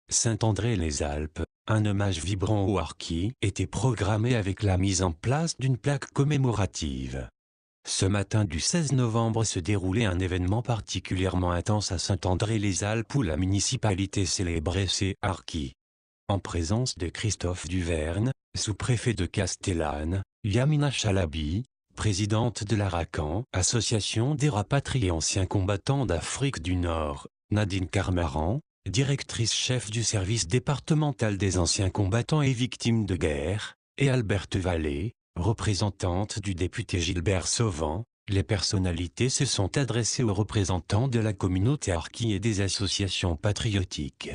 Saint-André-les-Alpes, un hommage vibrant aux harkis était programmé avec la mise en place d'une plaque commémorative. Ce matin du 16 novembre se déroulait un événement particulièrement intense à Saint-André-les-Alpes où la municipalité célébrait ses harkis. En présence de Christophe Duverne, sous-préfet de Castellane, Yamina Chalabi, présidente de l'Arakan, association des rapatriés anciens combattants d'Afrique du Nord, Nadine Carmaran, directrice chef du service départemental des anciens combattants et victimes de guerre, et Alberte Vallée, représentante du député Gilbert Sauvant, les personnalités se sont adressées aux représentants de la communauté harki et des associations patriotiques.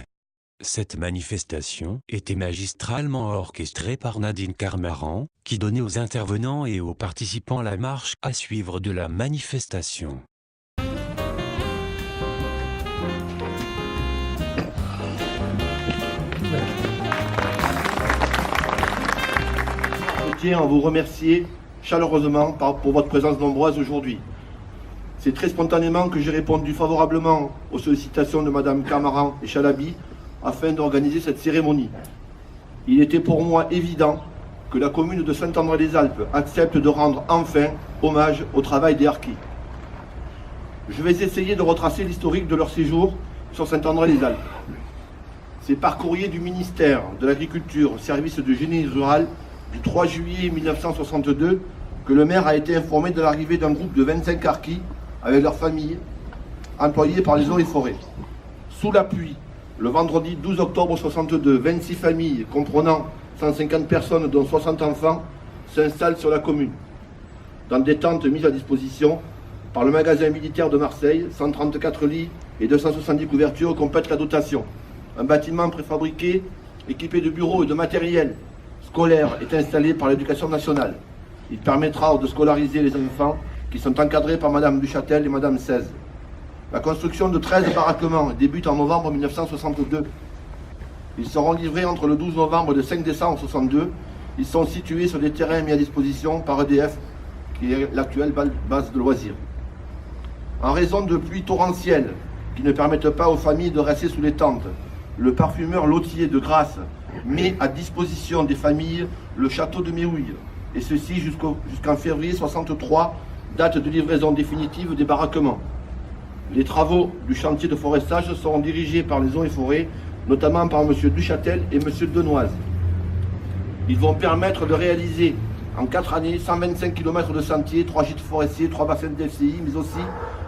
Cette manifestation était magistralement orchestrée par Nadine Carmaran, qui donnait aux intervenants et aux participants la marche à suivre de la manifestation. Je tiens à vous remercier chaleureusement pour votre présence nombreuse aujourd'hui. C'est très spontanément que j'ai répondu favorablement aux sollicitations de Mme Carmaran et Chalabi afin d'organiser cette cérémonie. Il était pour moi évident que la commune de Saint-André-les-Alpes accepte de rendre enfin hommage au travail des harkis. Je vais essayer de retracer l'historique de leur séjour sur Saint-André-les-Alpes. C'est par courrier du ministère de l'Agriculture, service de génie rural, du 3 juillet 1962, que le maire a été informé de l'arrivée d'un groupe de 25 harkis avec leurs familles, employés par les eaux et forêts. Sous la pluie, le vendredi 12 octobre 62, 26 familles comprenant 150 personnes dont 60 enfants s'installent sur la commune, dans des tentes mises à disposition par le magasin militaire de Marseille, 134 lits et 270 couvertures complètent la dotation. Un bâtiment préfabriqué, équipé de bureaux et de matériel scolaire est installé par l'Éducation nationale. Il permettra de scolariser les enfants qui sont encadrés par Mme Duchâtel et Mme 16. La construction de 13 baraquements débute en novembre 1962. Ils seront livrés entre le 12 novembre et le 5 décembre 1962. Ils sont situés sur des terrains mis à disposition par EDF, qui est l'actuelle base de loisirs. En raison de pluies torrentielles qui ne permettent pas aux familles de rester sous les tentes, le parfumeur lotier de Grasse met à disposition des familles le château de Méhouille, et ceci jusqu'en février 1963, date de livraison définitive des baraquements. Les travaux du chantier de forestage seront dirigés par les eaux et forêts, notamment par M. Duchâtel et M. Denoise. Ils vont permettre de réaliser en 4 années 125 km de sentiers, 3 gîtes forestiers, 3 bassins de FCI, mais aussi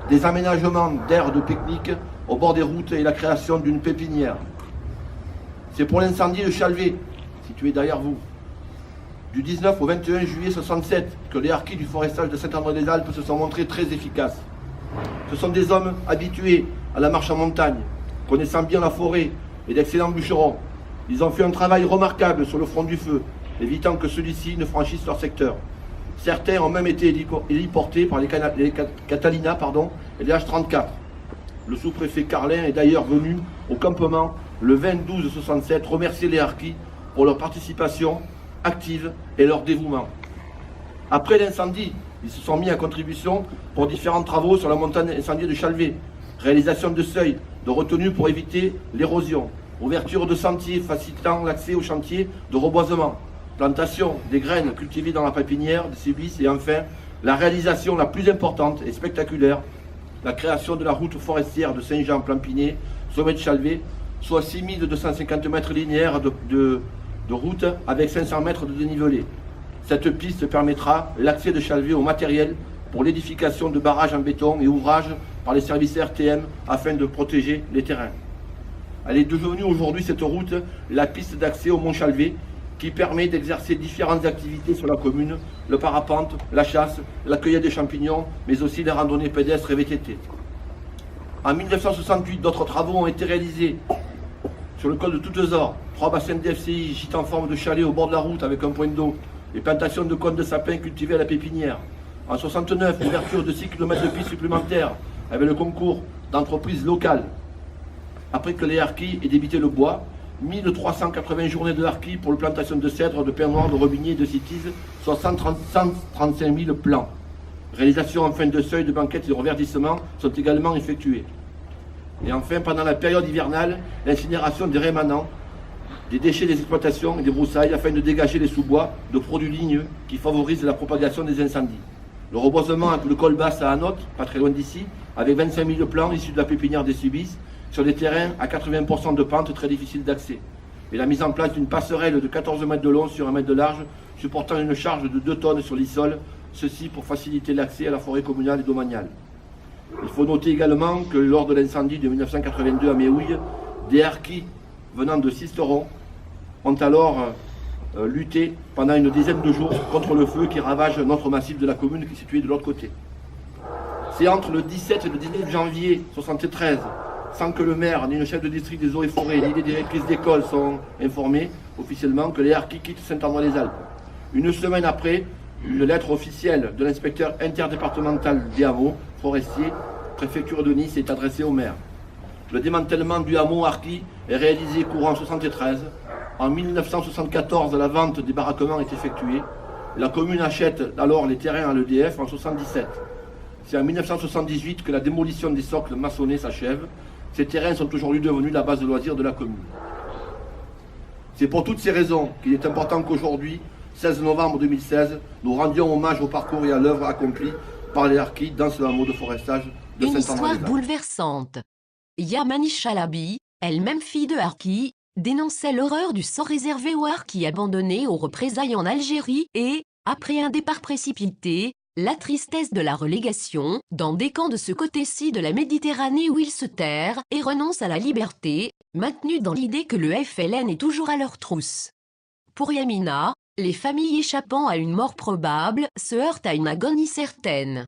des aménagements d'aires de pique-nique au bord des routes et la création d'une pépinière. C'est pour l'incendie de Chalvet, situé derrière vous, du 19 au 21 juillet 67, que les harkis du forestage de Saint-André-des-Alpes se sont montrés très efficaces. Ce sont des hommes habitués à la marche en montagne, connaissant bien la forêt et d'excellents bûcherons. Ils ont fait un travail remarquable sur le front du feu, évitant que celui-ci ne franchisse leur secteur. Certains ont même été héliportés par les Catalina et les H-34. Le sous-préfet Carlin est d'ailleurs venu au campement le 20-12-67 remercier les harkis pour leur participation active et leur dévouement. Après l'incendie, ils se sont mis à contribution pour différents travaux sur la montagne incendiée de Chalvet, réalisation de seuils, de retenues pour éviter l'érosion, ouverture de sentiers facilitant l'accès aux chantiers de reboisement, plantation des graines cultivées dans la pépinière de Sébis et enfin la réalisation la plus importante et spectaculaire, la création de la route forestière de Saint-Jean-Plampinet, sommet de Chalvet, soit 6250 mètres linéaires de route avec 500 mètres de dénivelé. Cette piste permettra l'accès de Chalvet au matériel pour l'édification de barrages en béton et ouvrages par les services RTM afin de protéger les terrains. Elle est devenue aujourd'hui, cette route, la piste d'accès au Mont Chalvet qui permet d'exercer différentes activités sur la commune, le parapente, la chasse, la cueillette des champignons, mais aussi les randonnées pédestres et VTT. En 1968, d'autres travaux ont été réalisés sur le col de Toutezor, 3 bassins de FCI, gîtes en forme de chalet au bord de la route avec un point d'eau, les plantations de cônes de sapins cultivés à la pépinière. En 69, l'ouverture de 6 km de pistes supplémentaires avec le concours d'entreprises locales. Après que les harkis aient débité le bois, 1380 journées de harkis pour la plantation de cèdres, de pins noirs, de robiniers et de cytises, soit 135 000 plants. Réalisation en fin de seuil de banquettes et de reverdissement sont également effectuées. Et enfin, pendant la période hivernale, l'incinération des rémanents, des déchets des exploitations et des broussailles afin de dégager les sous-bois de produits ligneux qui favorisent la propagation des incendies. Le reboisement avec le col basse à Anote, pas très loin d'ici, avec 25 000 plants issus de la pépinière des Subis, sur des terrains à 80% de pente très difficiles d'accès. Et la mise en place d'une passerelle de 14 mètres de long sur 1 mètre de large, supportant une charge de 2 tonnes sur l'Issol, ceci pour faciliter l'accès à la forêt communale et domaniale. Il faut noter également que lors de l'incendie de 1982 à Méhouille, des harkis venant de Sisteron ont alors lutté pendant une dizaine de jours contre le feu qui ravage notre massif de la commune qui est situé de l'autre côté. C'est entre le 17 et le 19 janvier 1973, sans que le maire ni le chef de district des eaux et forêts ni les directrices d'école sont informés officiellement, que les harkis quittent Saint-André-les-Alpes. Une semaine après, une lettre officielle de l'inspecteur interdépartemental des hameaux forestiers, préfecture de Nice, est adressée au maire. Le démantèlement du hameau harki est réalisé courant 1973. En 1974, la vente des baraquements est effectuée. La commune achète alors les terrains à l'EDF en 1977. C'est en 1978 que la démolition des socles maçonnés s'achève. Ces terrains sont aujourd'hui devenus la base de loisirs de la commune. C'est pour toutes ces raisons qu'il est important qu'aujourd'hui, 16 novembre 2016, nous rendions hommage au parcours et à l'œuvre accomplie par les harkis dans ce hameau de forestage de Une Saint-André-des-Alpes. histoire bouleversante. Yamani Chalabi, elle-même fille de harki, dénonçait l'horreur du sort réservé aux harkis abandonnés aux représailles en Algérie et, après un départ précipité, la tristesse de la relégation dans des camps de ce côté-ci de la Méditerranée où ils se terrent et renoncent à la liberté, maintenus dans l'idée que le FLN est toujours à leur trousse. Pour Yamina, les familles échappant à une mort probable se heurtent à une agonie certaine.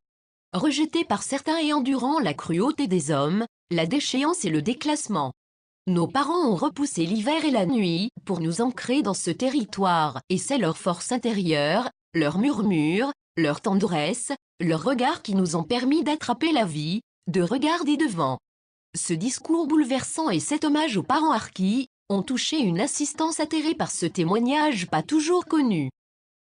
Rejetées par certains et endurant la cruauté des hommes, la déchéance et le déclassement. Nos parents ont repoussé l'hiver et la nuit pour nous ancrer dans ce territoire, et c'est leur force intérieure, leur murmure, leur tendresse, leur regard qui nous ont permis d'attraper la vie, de regarder devant. Ce discours bouleversant et cet hommage aux parents harkis ont touché une assistance atterrée par ce témoignage pas toujours connu.